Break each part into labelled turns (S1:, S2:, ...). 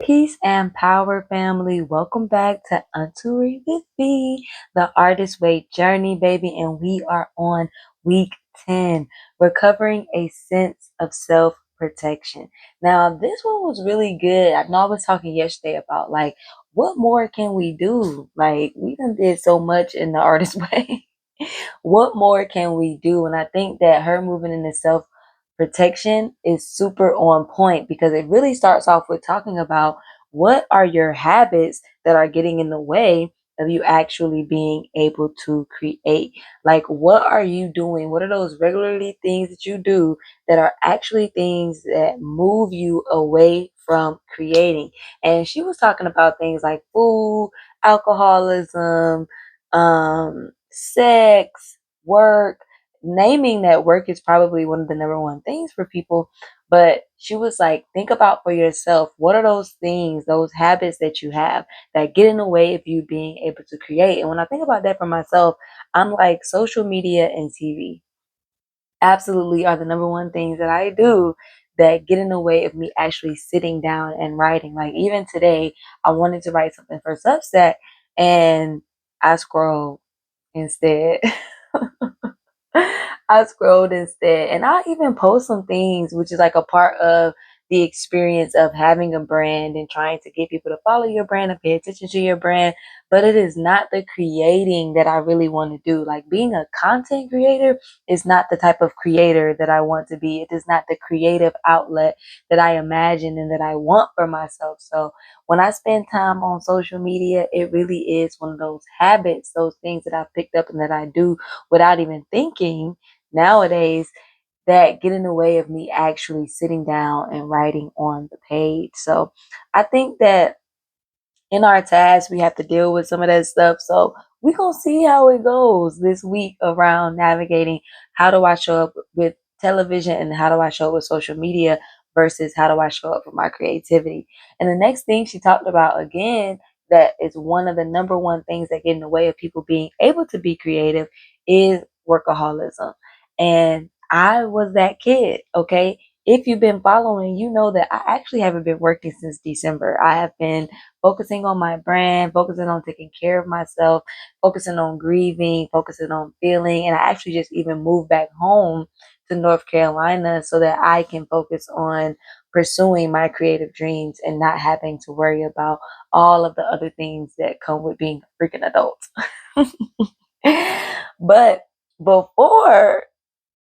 S1: Peace and power, family. Welcome back to Unlearn with me, the Artist Way Journey, baby. And we are on week 10, recovering a sense of self protection. Now, this one was really good. I know I was talking yesterday about like, what more can we do? Like, we done did so much in the Artist Way. What more can we do? And I think that her moving into self protection is super on point because it really starts off with talking about what are your habits that are getting in the way of you actually being able to create. Like, what are you doing? What are those regularly things that you do that are actually things that move you away from creating? And she was talking about things like food, alcoholism, sex, work, naming that work is probably one of the number one things for people. But she was like, think about for yourself, what are those things, those habits that you have that get in the way of you being able to create? And when I think about that for myself, I'm like, social media and TV absolutely are the number one things that I do that get in the way of me actually sitting down and writing. Like, even today, I wanted to write something for Substack and I scrolled instead. I scrolled instead. And I even post some things, which is like a part of the experience of having a brand and trying to get people to follow your brand and pay attention to your brand. But it is not the creating that I really want to do. Like, being a content creator is not the type of creator that I want to be. It is not the creative outlet that I imagine and that I want for myself. So when I spend time on social media, it really is one of those habits, those things that I picked up and that I do without even thinking nowadays that get in the way of me actually sitting down and writing on the page. So I think that in our tasks, we have to deal with some of that stuff. So we're going to see how it goes this week around navigating how do I show up with television and how do I show up with social media versus how do I show up for my creativity. And the next thing she talked about again, that is one of the number one things that get in the way of people being able to be creative is workaholism. And I was that kid, okay? If you've been following, you know that I actually haven't been working since December. I have been focusing on my brand, focusing on taking care of myself, focusing on grieving, focusing on feeling. And I actually just even moved back home to North Carolina so that I can focus on pursuing my creative dreams and not having to worry about all of the other things that come with being a freaking adult. But before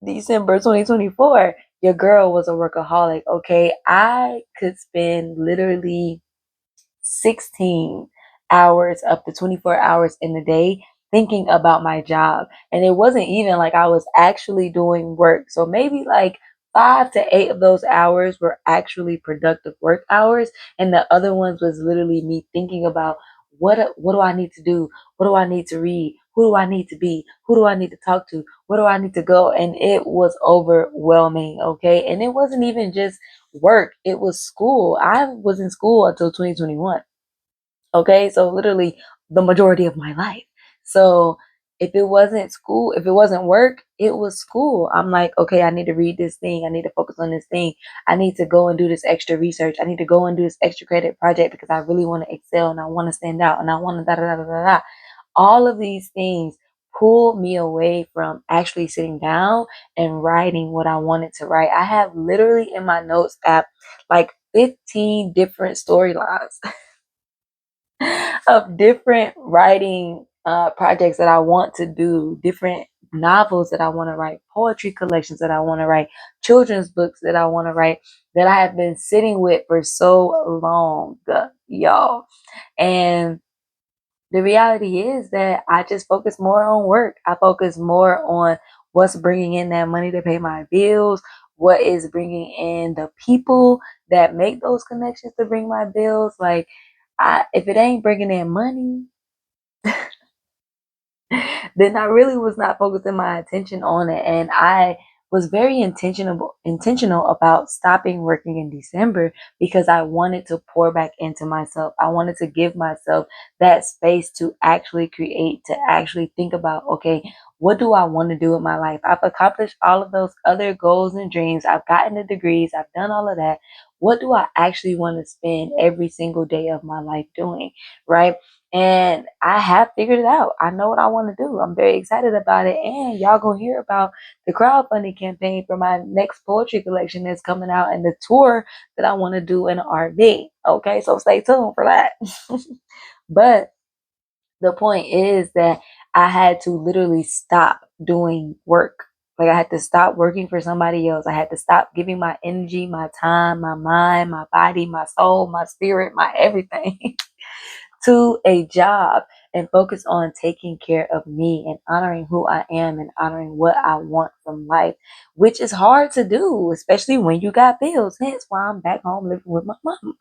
S1: December 2024, your girl was a workaholic, okay? I could spend literally 16 hours up to 24 hours in the day thinking about my job. And it wasn't even like I was actually doing work. So maybe like 5 to 8 of those hours were actually productive work hours. And the other ones was literally me thinking about what do I need to do? What do I need to read? Who do I need to be? Who do I need to talk to? Where do I need to go? And it was overwhelming, okay? And it wasn't even just work, it was school. I was in school until 2021. Okay, so literally the majority of my life. So if it wasn't school, if it wasn't work, it was school. I'm like, okay, I need to read this thing. I need to focus on this thing. I need to go and do this extra research. I need to go and do this extra credit project because I really want to excel and I want to stand out and I want to da da da da da. All of these things pull me away from actually sitting down and writing what I wanted to write. I have literally in my notes app like 15 different storylines of different writing projects that I want to do, different novels that I want to write, poetry collections that I want to write, children's books that I want to write, that I have been sitting with for so long, y'all. And the reality is that I just focus more on work. I focus more on what's bringing in that money to pay my bills, what is bringing in the people that make those connections to bring my bills. Like, if it ain't bringing in money, then I really was not focusing my attention on it. And I was very intentional about stopping working in December because I wanted to pour back into myself. I wanted to give myself that space to actually create, to actually think about, okay, what do I want to do with my life? I've accomplished all of those other goals and dreams. I've gotten the degrees. I've done all of that. what do I actually want to spend every single day of my life doing, right? And I have figured it out. I know what I want to do. I'm very excited about it. And y'all gonna hear about the crowdfunding campaign for my next poetry collection that's coming out and the tour that I want to do in an RV. Okay, so stay tuned for that. But the point is that I had to literally stop doing work. Like I had to stop working for somebody else. I had to stop giving my energy, my time, my mind, my body, my soul, my spirit, my everything to a job and focus on taking care of me and honoring who I am and honoring what I want from life, which is hard to do, especially when you got bills. Hence why I'm back home living with my mom.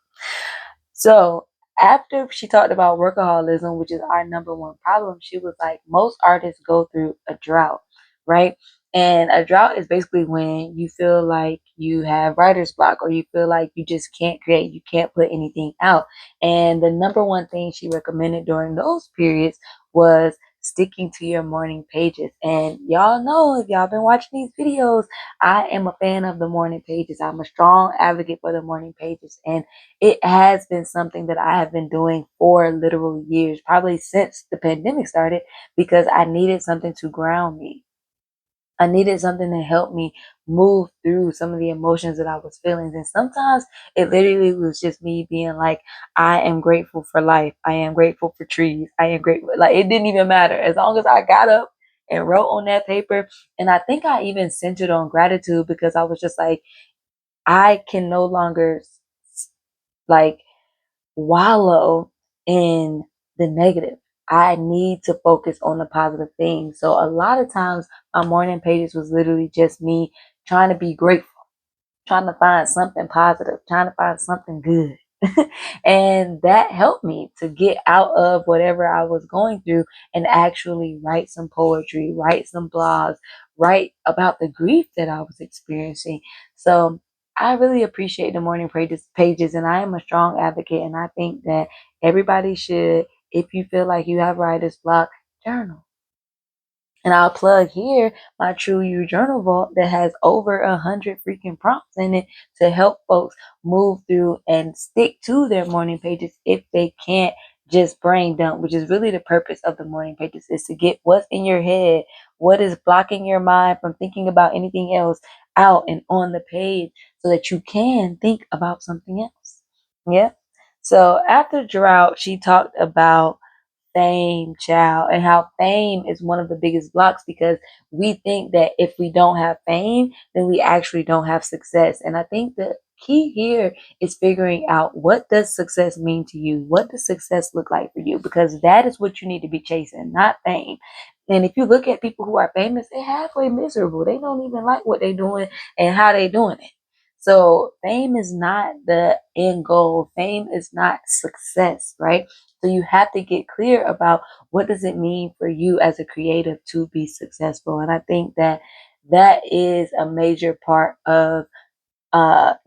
S1: So after she talked about workaholism, which is our number one problem, she was like, most artists go through a drought, right? And a drought is basically when you feel like you have writer's block or you feel like you just can't create, you can't put anything out. And the number one thing she recommended during those periods was sticking to your morning pages. And y'all know, if y'all been watching these videos, I am a fan of the morning pages. I'm a strong advocate for the morning pages. And it has been something that I have been doing for literal years, probably since the pandemic started, because I needed something to ground me. I needed something to help me move through some of the emotions that I was feeling. And sometimes it literally was just me being like, I am grateful for life. I am grateful for trees. I am grateful. Like it didn't even matter. As long as I got up and wrote on that paper. And I think I even centered on gratitude because I was just like, I can no longer like wallow in the negative. I need to focus on the positive things. So a lot of times my morning pages was literally just me trying to be grateful, trying to find something positive, trying to find something good. And that helped me to get out of whatever I was going through and actually write some poetry, write some blogs, write about the grief that I was experiencing. So I really appreciate the morning pages, and I am a strong advocate. And I think that everybody should, if you feel like you have writer's block, journal. And I'll plug here my True You Journal Vault that has over 100 freaking prompts in it to help folks move through and stick to their morning pages if they can't just brain dump, which is really the purpose of the morning pages, is to get what's in your head, what is blocking your mind from thinking about anything else out and on the page so that you can think about something else. Yeah. So after drought, she talked about fame, child, and how fame is one of the biggest blocks because we think that if we don't have fame, then we actually don't have success. And I think the key here is figuring out, what does success mean to you? What does success look like for you? Because that is what you need to be chasing, not fame. And if you look at people who are famous, they're halfway miserable. They don't even like what they're doing and how they're doing it. So fame is not the end goal. Fame is not success, right? So you have to get clear about, what does it mean for you as a creative to be successful? And I think that that is a major part of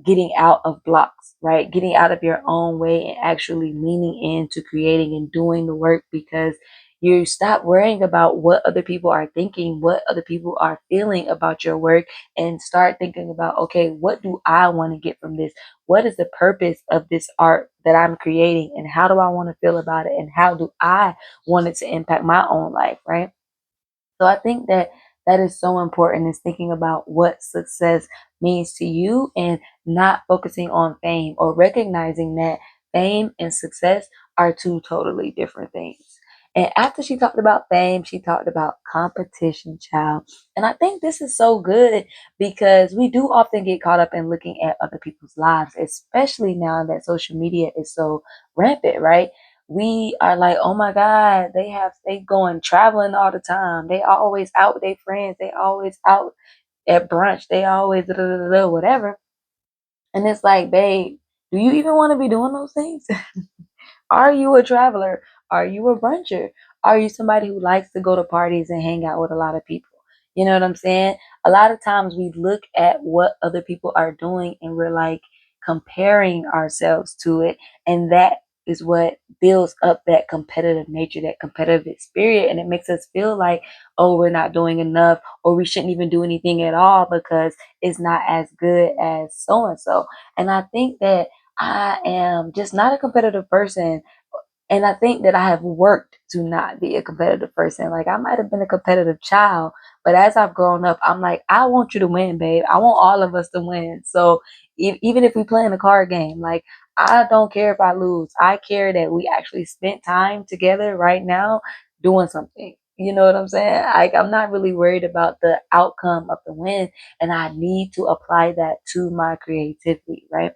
S1: getting out of blocks, right? Getting out of your own way and actually leaning into creating and doing the work, because you stop worrying about what other people are thinking, what other people are feeling about your work, and start thinking about, okay, what do I want to get from this? What is the purpose of this art that I'm creating? And how do I want to feel about it? And how do I want it to impact my own life, right? So I think that that is so important, is thinking about what success means to you and not focusing on fame, or recognizing that fame and success are two totally different things. And after she talked about fame, she talked about competition, child. And I think this is so good because we do often get caught up in looking at other people's lives, especially now that social media is so rampant, right? We are like, oh my God, they going traveling all the time. They always out with their friends. They always out at brunch. They always da, da, da, da, whatever. And it's like, babe, do you even want to be doing those things? Are you a traveler? Are you a bruncher? Are you somebody who likes to go to parties and hang out with a lot of people? You know what I'm saying? A lot of times we look at what other people are doing and we're like comparing ourselves to it. And that is what builds up that competitive nature, that competitive spirit, and it makes us feel like, oh, we're not doing enough, or we shouldn't even do anything at all because it's not as good as so and so. And I think that I am just not a competitive person, and I think that I have worked to not be a competitive person. Like I might have been a competitive child, but as I've grown up, I'm like, I want you to win, babe. I want all of us to win. So even if we play in a card game, like I don't care if I lose. I care that we actually spent time together right now doing something. You know what I'm saying? Like I'm not really worried about the outcome of the win, and I need to apply that to my creativity, right?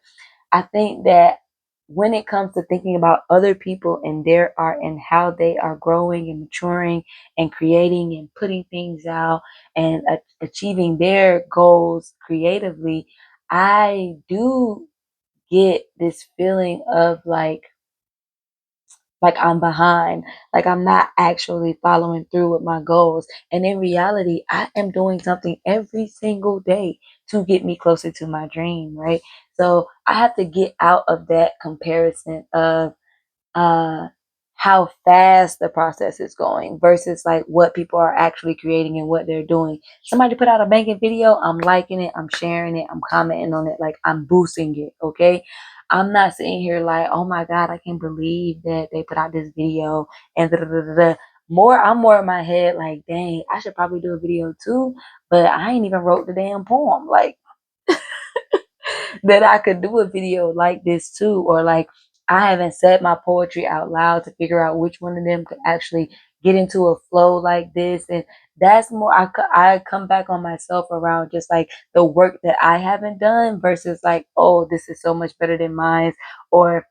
S1: I think that when it comes to thinking about other people and their art and how they are growing and maturing and creating and putting things out and achieving their goals creatively, I do get this feeling of like I'm behind, like I'm not actually following through with my goals. And in reality, I am doing something every single day to get me closer to my dream, right? So I have to get out of that comparison of uh how fast the process is going versus like what people are actually creating and what they're doing. Somebody put out a banging video, I'm liking it, I'm sharing it, I'm commenting on it, like I'm boosting it, okay? I'm not sitting here like, oh my God, I can't believe that they put out this video and da, da, da, da, da. I'm more in my head like, dang, I should probably do a video too, but I ain't even wrote the damn poem. Like that I could do a video like this too, or like I haven't said my poetry out loud to figure out which one of them could actually get into a flow like this. And that's more, I come back on myself around just like the work that I haven't done versus like, oh, this is so much better than mine, or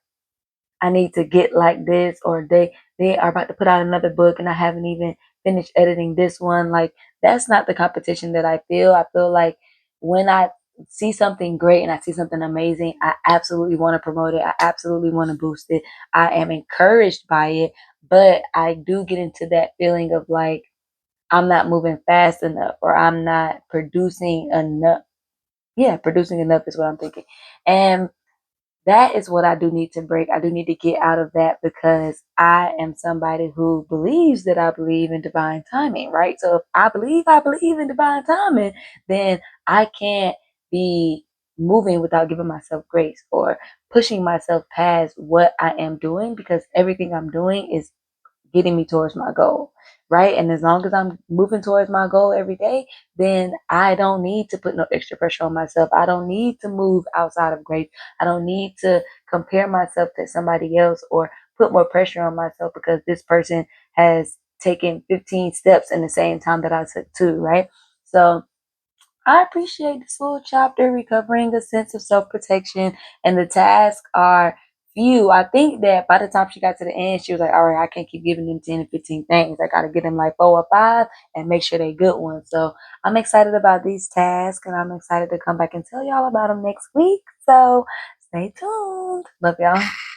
S1: I need to get like this, or they are about to put out another book and I haven't even finished editing this one. Like that's not the competition that I feel. I feel like when I see something great and I see something amazing, I absolutely want to promote it. I absolutely want to boost it. I am encouraged by it, but I do get into that feeling of like I'm not moving fast enough or I'm not producing enough. Yeah, producing enough is what I'm thinking. And that is what I do need to break. I do need to get out of that because I am somebody who believes that I believe in divine timing, right? So if I believe in divine timing, then I can't be moving without giving myself grace or pushing myself past what I am doing because everything I'm doing is getting me towards my goal, right? And as long as I'm moving towards my goal every day, then I don't need to put no extra pressure on myself. I don't need to move outside of grace. I don't need to compare myself to somebody else or put more pressure on myself because this person has taken 15 steps in the same time that I took two, right? So I appreciate this little chapter recovering a sense of self protection, and the tasks are few. I think that by the time she got to the end, she was like, all right, I can't keep giving them 10 and 15 things. I got to get them like 4 or 5 and make sure they good ones. So I'm excited about these tasks, and I'm excited to come back and tell y'all about them next week. So stay tuned. Love y'all.